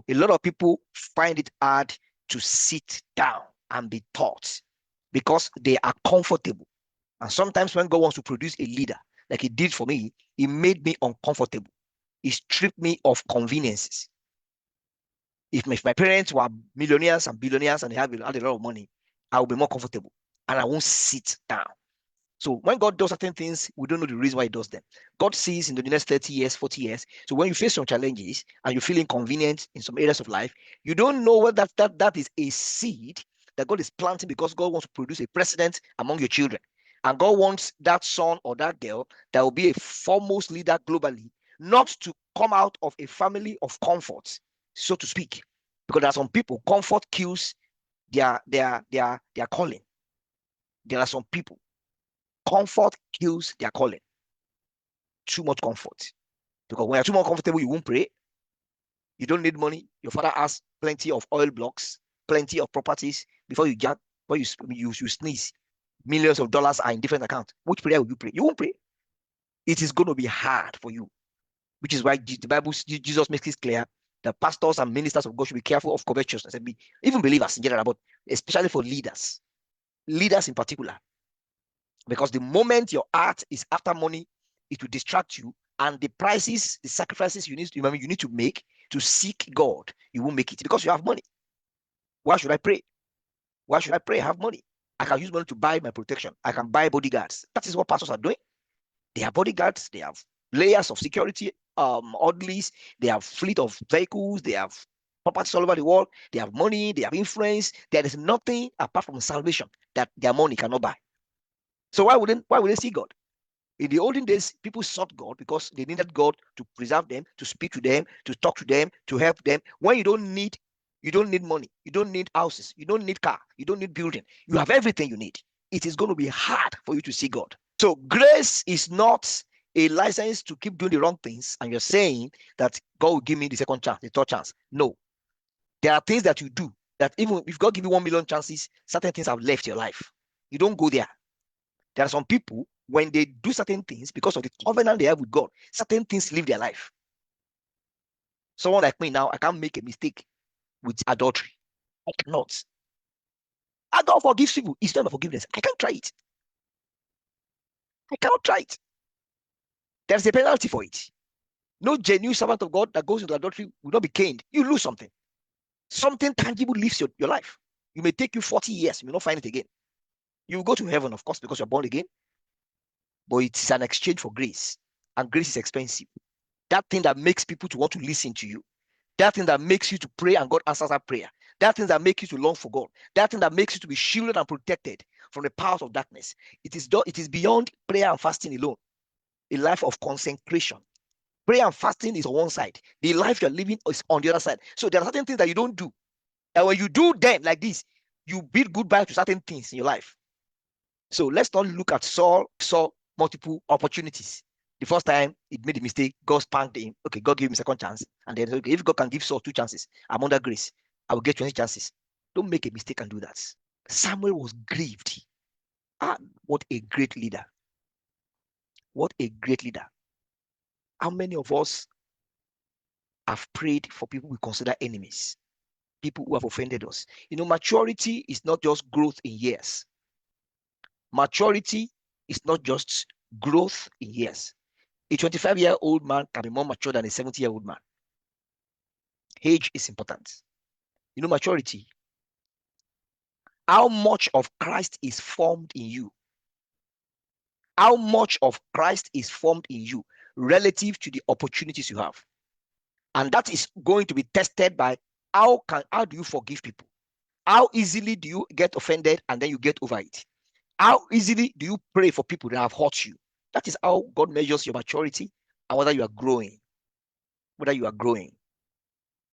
A lot of people find it hard to sit down and be taught because they are comfortable. And sometimes when God wants to produce a leader, like he did for me, he made me uncomfortable. He stripped me of conveniences. If my parents were millionaires and billionaires and they had a lot of money, I will be more comfortable and I won't sit down. So when God does certain things, we don't know the reason why he does them. God sees in the next 30 years, 40 years. So when you face some challenges and you feel inconvenient in some areas of life, you don't know whether that is a seed that God is planting because God wants to produce a precedent among your children. And God wants that son or that girl that will be a foremost leader globally, not to come out of a family of comfort, so to speak. Because there are some people, comfort kills their calling. There are some people, comfort kills their calling. Too much comfort. Because when you're too much comfortable, you won't pray. You don't need money. Your father has plenty of oil blocks, plenty of properties. Before you sneeze, millions of dollars are in different accounts. Which prayer will you pray? You won't pray. It is going to be hard for you, which is why the Bible, Jesus makes it clear that pastors and ministers of God should be careful of covetousness, and even believers in general, but especially for leaders in particular. Because the moment your heart is after money, it will distract you, and the prices, the sacrifices you need to make to seek God, you won't make it because you have money. Why should I pray? Why should I pray? I have money. I can use money to buy my protection. I can buy bodyguards. That is what pastors are doing. They have bodyguards. They have layers of security, orderlies. They have fleet of vehicles. They have properties all over the world. They have money. They have influence. There is nothing apart from salvation that their money cannot buy. So why would they see God? In the olden days, people sought God because they needed God to preserve them, to speak to them, to talk to them, to help them. When you don't need money, you don't need houses, you don't need car, you don't need building. You have everything you need. It is going to be hard for you to see God. So grace is not a license to keep doing the wrong things, and you're saying that God will give me the second chance, the third chance. No. There are things that you do that even if God give you 1 million chances, certain things have left your life. You don't go there. There are some people, when they do certain things because of the covenant they have with God, certain things leave their life. Someone like me now, I can't make a mistake with adultery. I cannot. God forgives people. It's not about forgiveness. I can't try it. I cannot try it. There's a penalty for it. No genuine servant of God that goes into adultery will not be caned. You lose something. Something tangible leaves your life. You may take you 40 years. You may not find it again. You will go to heaven, of course, because you're born again. But it's an exchange for grace. And grace is expensive. That thing that makes people to want to listen to you. That thing that makes you to pray and God answers that prayer. That thing that makes you to long for God. That thing that makes you to be shielded and protected from the powers of darkness. It is beyond prayer and fasting alone. A life of consecration. Prayer and fasting is on one side. The life you're living is on the other side. So there are certain things that you don't do. And when you do them like this, you bid goodbye to certain things in your life. So let's not look at Saul saw multiple opportunities. The first time he made a mistake, God spanked him. Okay, God gave him a second chance. And then, okay, if God can give Saul 2 chances, I'm under grace. I will get 20 chances. Don't make a mistake and do that. Samuel was grieved. What a great leader. What a great leader. How many of us have prayed for people we consider enemies? People who have offended us. Maturity is not just growth in years. Maturity is not just growth in years. A 25-year-old man can be more mature than a 70-year-old man. Age is important. Maturity. How much of Christ is formed in you? How much of Christ is formed in you relative to the opportunities you have? And that is going to be tested by how do you forgive people? How easily do you get offended and then you get over it? How easily do you pray for people that have hurt you? That is how God measures your maturity and whether you are growing. Whether you are growing.